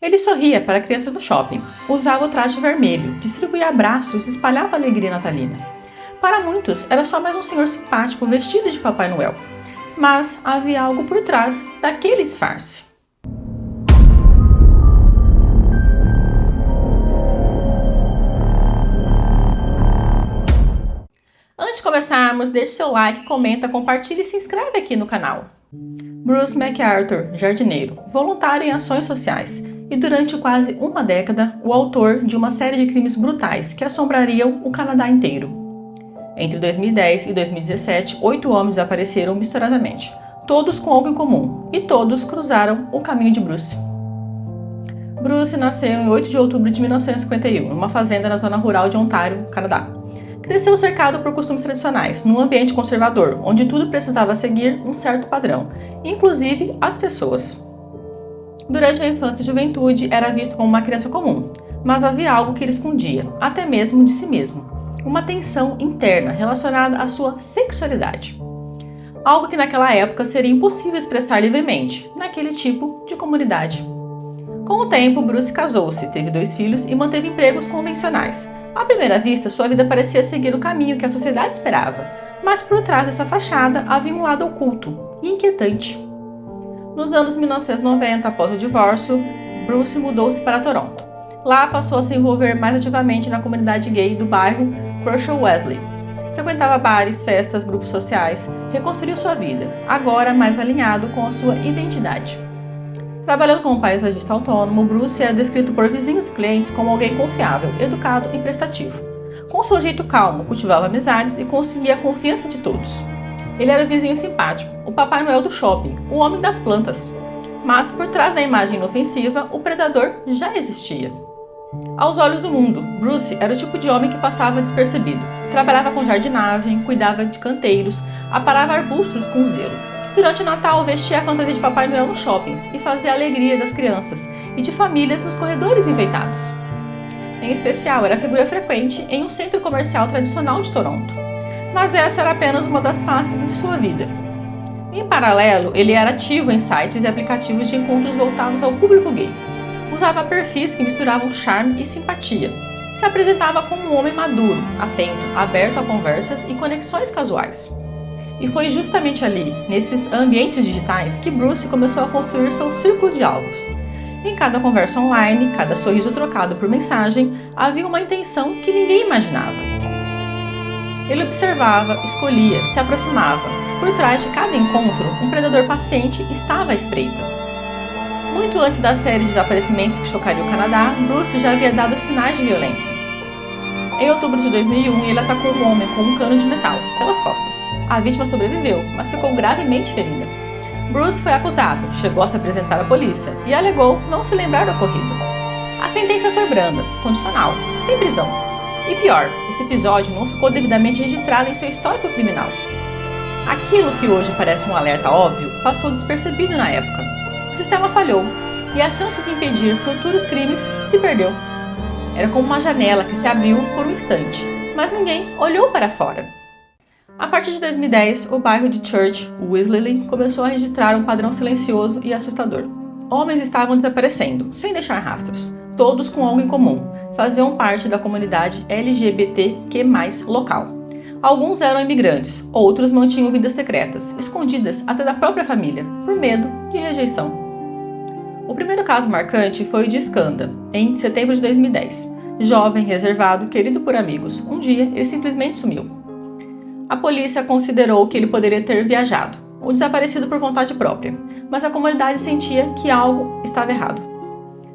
Ele sorria para crianças no shopping, usava o traje vermelho, distribuía abraços e espalhava alegria natalina. Para muitos, era só mais um senhor simpático vestido de Papai Noel. Mas havia algo por trás daquele disfarce. Antes de começarmos, deixe seu like, comenta, compartilhe e se inscreve aqui no canal. Bruce McArthur, jardineiro, voluntário em ações sociais e durante quase uma década o autor de uma série de crimes brutais que assombrariam o Canadá inteiro. Entre 2010 e 2017, 8 homens desapareceram misteriosamente, todos com algo em comum, e todos cruzaram o caminho de Bruce. Bruce nasceu em 8 de outubro de 1951, numa fazenda na zona rural de Ontário, Canadá. Cresceu cercado por costumes tradicionais, num ambiente conservador, onde tudo precisava seguir um certo padrão, inclusive as pessoas. Durante a infância e juventude, era visto como uma criança comum, mas havia algo que ele escondia, até mesmo de si mesmo. Uma tensão interna relacionada à sua sexualidade. Algo que naquela época seria impossível expressar livremente, naquele tipo de comunidade. Com o tempo, Bruce casou-se, teve 2 filhos e manteve empregos convencionais. À primeira vista, sua vida parecia seguir o caminho que a sociedade esperava, mas por trás dessa fachada havia um lado oculto e inquietante. Nos anos 1990, após o divórcio, Bruce mudou-se para Toronto. Lá passou a se envolver mais ativamente na comunidade gay do bairro Cushel-Wesley. Frequentava bares, festas, grupos sociais, reconstruiu sua vida, agora mais alinhado com a sua identidade. Trabalhando como paisagista autônomo, Bruce era descrito por vizinhos e clientes como alguém confiável, educado e prestativo. Com seu jeito calmo, cultivava amizades e conseguia a confiança de todos. Ele era o vizinho simpático, o Papai Noel do shopping, o homem das plantas. Mas por trás da imagem inofensiva, o predador já existia. Aos olhos do mundo, Bruce era o tipo de homem que passava despercebido. Trabalhava com jardinagem, cuidava de canteiros, aparava arbustos com zelo. Durante o Natal, vestia a fantasia de Papai Noel nos shoppings e fazia a alegria das crianças e de famílias nos corredores enfeitados. Em especial, era figura frequente em um centro comercial tradicional de Toronto. Mas essa era apenas uma das faces de sua vida. Em paralelo, ele era ativo em sites e aplicativos de encontros voltados ao público gay. Usava perfis que misturavam charme e simpatia. Se apresentava como um homem maduro, atento, aberto a conversas e conexões casuais. E foi justamente ali, nesses ambientes digitais, que Bruce começou a construir seu círculo de alvos. Em cada conversa online, cada sorriso trocado por mensagem, havia uma intenção que ninguém imaginava. Ele observava, escolhia, se aproximava. Por trás de cada encontro, um predador paciente estava à espreita. Muito antes da série de desaparecimentos que chocaria o Canadá, Bruce já havia dado sinais de violência. Em outubro de 2001, ele atacou um homem com um cano de metal, pelas costas. A vítima sobreviveu, mas ficou gravemente ferida. Bruce foi acusado, chegou a se apresentar à polícia e alegou não se lembrar do ocorrido. A sentença foi branda, condicional, sem prisão. E pior, esse episódio não ficou devidamente registrado em seu histórico criminal. Aquilo que hoje parece um alerta óbvio passou despercebido na época. O sistema falhou e a chance de impedir futuros crimes se perdeu. Era como uma janela que se abriu por um instante, mas ninguém olhou para fora. A partir de 2010, o bairro de Church-Wesley começou a registrar um padrão silencioso e assustador. Homens estavam desaparecendo, sem deixar rastros, todos com algo em comum. Faziam parte da comunidade LGBTQ+, local. Alguns eram imigrantes, outros mantinham vidas secretas, escondidas até da própria família, por medo de rejeição. O primeiro caso marcante foi o de Skanda, em setembro de 2010. Jovem, reservado, querido por amigos, um dia ele simplesmente sumiu. A polícia considerou que ele poderia ter viajado, ou desaparecido por vontade própria, mas a comunidade sentia que algo estava errado.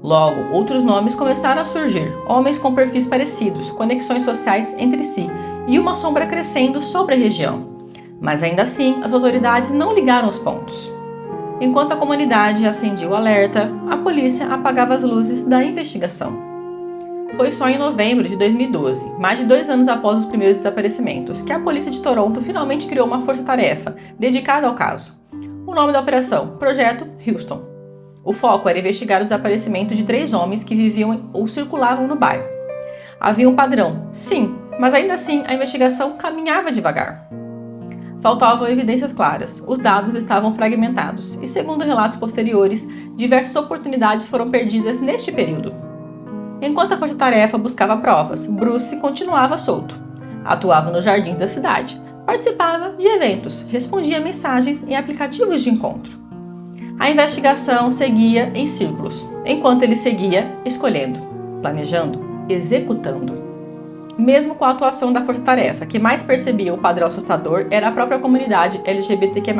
Logo, outros nomes começaram a surgir, homens com perfis parecidos, conexões sociais entre si e uma sombra crescendo sobre a região. Mas ainda assim, as autoridades não ligaram os pontos. Enquanto a comunidade acendia o alerta, a polícia apagava as luzes da investigação. Foi só em novembro de 2012, mais de 2 anos após os primeiros desaparecimentos, que a polícia de Toronto finalmente criou uma força-tarefa dedicada ao caso. O nome da operação: Projeto Houston. O foco era investigar o desaparecimento de 3 homens que viviam ou circulavam no bairro. Havia um padrão, sim, mas ainda assim a investigação caminhava devagar. Faltavam evidências claras, os dados estavam fragmentados e, segundo relatos posteriores, diversas oportunidades foram perdidas neste período. Enquanto a força-tarefa buscava provas, Bruce continuava solto. Atuava nos jardins da cidade, participava de eventos, respondia mensagens em aplicativos de encontro. A investigação seguia em círculos, enquanto ele seguia escolhendo, planejando, executando. Mesmo com a atuação da força-tarefa, que mais percebia o padrão assustador era a própria comunidade LGBTQ+.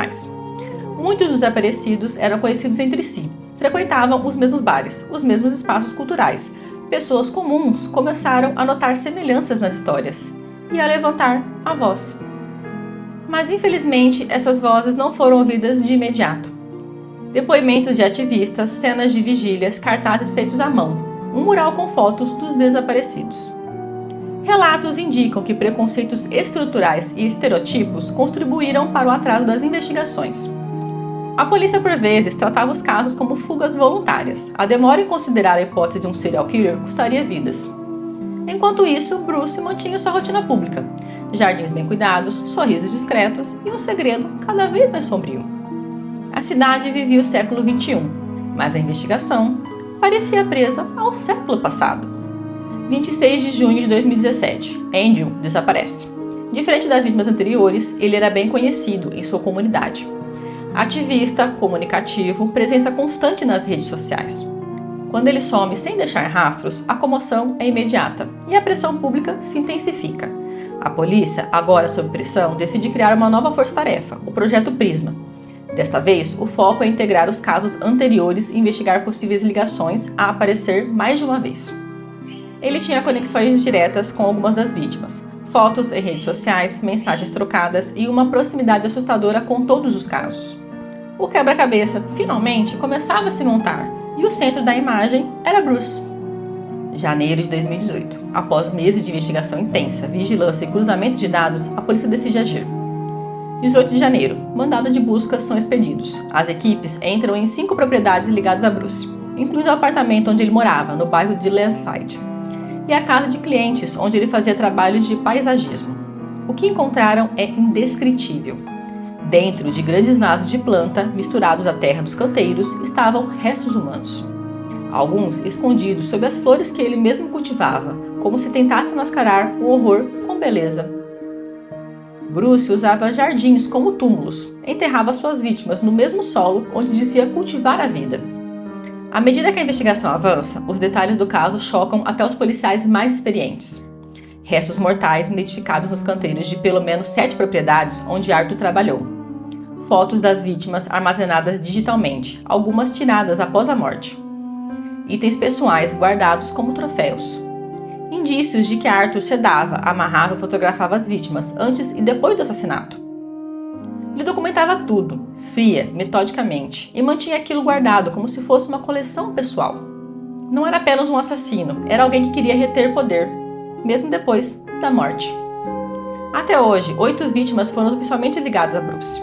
Muitos dos desaparecidos eram conhecidos entre si, frequentavam os mesmos bares, os mesmos espaços culturais. Pessoas comuns começaram a notar semelhanças nas histórias e a levantar a voz. Mas infelizmente essas vozes não foram ouvidas de imediato. Depoimentos de ativistas, cenas de vigílias, cartazes feitos à mão, um mural com fotos dos desaparecidos. Relatos indicam que preconceitos estruturais e estereotipos contribuíram para o atraso das investigações. A polícia, por vezes, tratava os casos como fugas voluntárias. A demora em considerar a hipótese de um serial killer custaria vidas. Enquanto isso, Bruce mantinha sua rotina pública. Jardins bem cuidados, sorrisos discretos e um segredo cada vez mais sombrio. A cidade vivia o século XXI, mas a investigação parecia presa ao século passado. 26 de junho de 2017, Andrew desaparece. Diferente das vítimas anteriores, ele era bem conhecido em sua comunidade. Ativista, comunicativo, presença constante nas redes sociais. Quando ele some sem deixar rastros, a comoção é imediata e a pressão pública se intensifica. A polícia, agora sob pressão, decide criar uma nova força-tarefa, o Projeto Prisma. Desta vez, o foco é integrar os casos anteriores e investigar possíveis ligações a aparecer mais de uma vez. Ele tinha conexões diretas com algumas das vítimas, fotos em redes sociais, mensagens trocadas e uma proximidade assustadora com todos os casos. O quebra-cabeça, finalmente, começava a se montar e o centro da imagem era Bruce. Janeiro de 2018. Após meses de investigação intensa, vigilância e cruzamento de dados, a polícia decide agir. 18 de janeiro. Mandado de busca são expedidos. As equipes entram em 5 propriedades ligadas a Bruce, incluindo o apartamento onde ele morava, no bairro de Leaside, e a casa de clientes, onde ele fazia trabalhos de paisagismo. O que encontraram é indescritível. Dentro de grandes vasos de planta, misturados à terra dos canteiros, estavam restos humanos. Alguns escondidos sob as flores que ele mesmo cultivava, como se tentasse mascarar o horror com beleza. Bruce usava jardins como túmulos, enterrava suas vítimas no mesmo solo onde dizia cultivar a vida. À medida que a investigação avança, os detalhes do caso chocam até os policiais mais experientes. Restos mortais identificados nos canteiros de pelo menos 7 propriedades onde Arthur trabalhou. Fotos das vítimas armazenadas digitalmente, algumas tiradas após a morte. Itens pessoais guardados como troféus. Indícios de que Arthur sedava, amarrava e fotografava as vítimas antes e depois do assassinato. Ele documentava tudo, fria, metodicamente, e mantinha aquilo guardado como se fosse uma coleção pessoal. Não era apenas um assassino, era alguém que queria reter poder, mesmo depois da morte. Até hoje, 8 vítimas foram oficialmente ligadas a Bruce,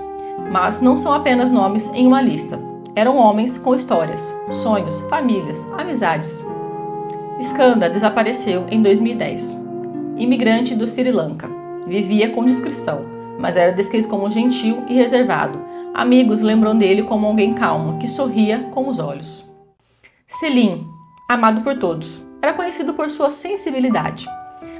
mas não são apenas nomes em uma lista. Eram homens com histórias, sonhos, famílias, amizades. Skanda desapareceu em 2010. Imigrante do Sri Lanka. Vivia com discrição, mas era descrito como gentil e reservado. Amigos lembram dele como alguém calmo, que sorria com os olhos. Selim, amado por todos, era conhecido por sua sensibilidade.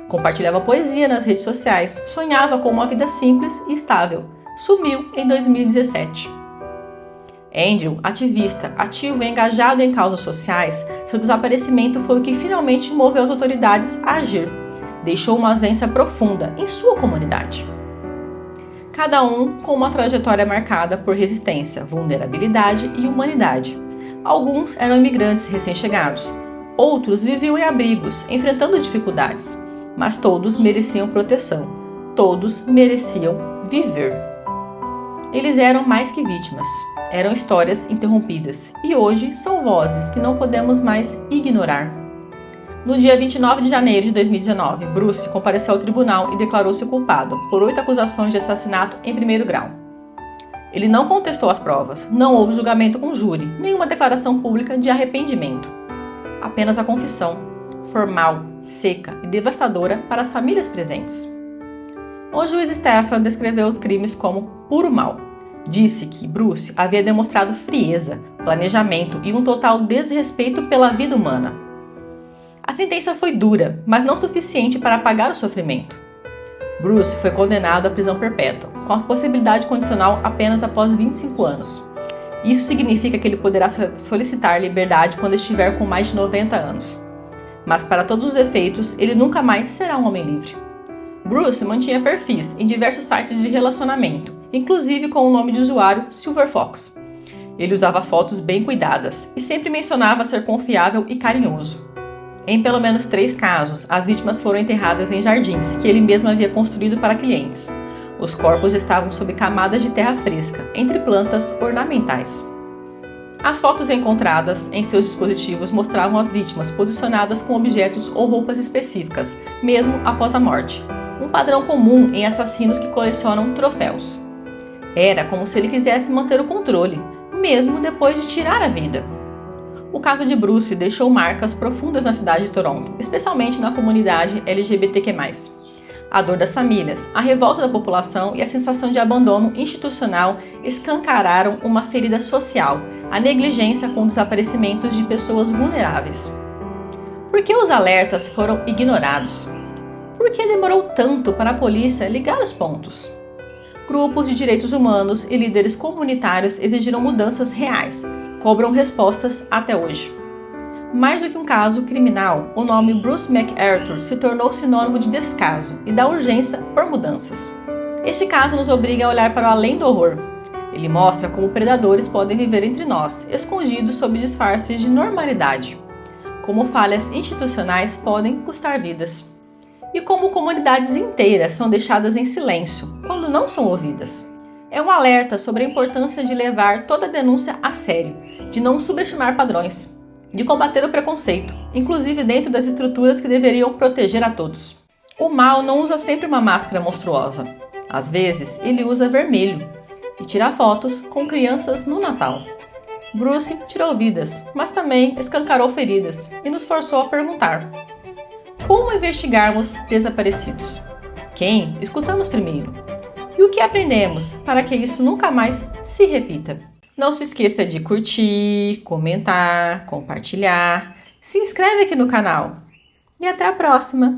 Compartilhava poesia nas redes sociais, sonhava com uma vida simples e estável. Sumiu em 2017. Andrew, ativista, ativo e engajado em causas sociais, seu desaparecimento foi o que finalmente moveu as autoridades a agir. Deixou uma ausência profunda em sua comunidade. Cada um com uma trajetória marcada por resistência, vulnerabilidade e humanidade. Alguns eram imigrantes recém-chegados, outros viviam em abrigos, enfrentando dificuldades, mas todos mereciam proteção, todos mereciam viver. Eles eram mais que vítimas, eram histórias interrompidas e hoje são vozes que não podemos mais ignorar. No dia 29 de janeiro de 2019, Bruce compareceu ao tribunal e declarou-se culpado por 8 acusações de assassinato em primeiro grau. Ele não contestou as provas, não houve julgamento com júri, nenhuma declaração pública de arrependimento. Apenas a confissão, formal, seca e devastadora para as famílias presentes. O juiz Stephan descreveu os crimes como puro mal. Disse que Bruce havia demonstrado frieza, planejamento e um total desrespeito pela vida humana. A sentença foi dura, mas não suficiente para apagar o sofrimento. Bruce foi condenado à prisão perpétua, com a possibilidade condicional apenas após 25 anos. Isso significa que ele poderá solicitar liberdade quando estiver com mais de 90 anos. Mas para todos os efeitos, ele nunca mais será um homem livre. Bruce mantinha perfis em diversos sites de relacionamento, inclusive com o nome de usuário Silver Fox. Ele usava fotos bem cuidadas e sempre mencionava ser confiável e carinhoso. Em pelo menos 3 casos, as vítimas foram enterradas em jardins que ele mesmo havia construído para clientes. Os corpos estavam sob camadas de terra fresca, entre plantas ornamentais. As fotos encontradas em seus dispositivos mostravam as vítimas posicionadas com objetos ou roupas específicas, mesmo após a morte. Um padrão comum em assassinos que colecionam troféus. Era como se ele quisesse manter o controle, mesmo depois de tirar a vida. O caso de Bruce deixou marcas profundas na cidade de Toronto, especialmente na comunidade LGBTQ+. A dor das famílias, a revolta da população e a sensação de abandono institucional escancararam uma ferida social, a negligência com desaparecimentos de pessoas vulneráveis. Por que os alertas foram ignorados? Por que demorou tanto para a polícia ligar os pontos? Grupos de direitos humanos e líderes comunitários exigiram mudanças reais, cobram respostas até hoje. Mais do que um caso criminal, o nome Bruce McArthur se tornou sinônimo de descaso e da urgência por mudanças. Este caso nos obriga a olhar para além do horror. Ele mostra como predadores podem viver entre nós, escondidos sob disfarces de normalidade. Como falhas institucionais podem custar vidas. E como comunidades inteiras são deixadas em silêncio, quando não são ouvidas. É um alerta sobre a importância de levar toda denúncia a sério, de não subestimar padrões, de combater o preconceito, inclusive dentro das estruturas que deveriam proteger a todos. O mal não usa sempre uma máscara monstruosa. Às vezes, ele usa vermelho e tira fotos com crianças no Natal. Bruce tirou vidas, mas também escancarou feridas e nos forçou a perguntar: como investigarmos desaparecidos? Quem escutamos primeiro? E o que aprendemos para que isso nunca mais se repita? Não se esqueça de curtir, comentar, compartilhar, se inscreve aqui no canal e até a próxima!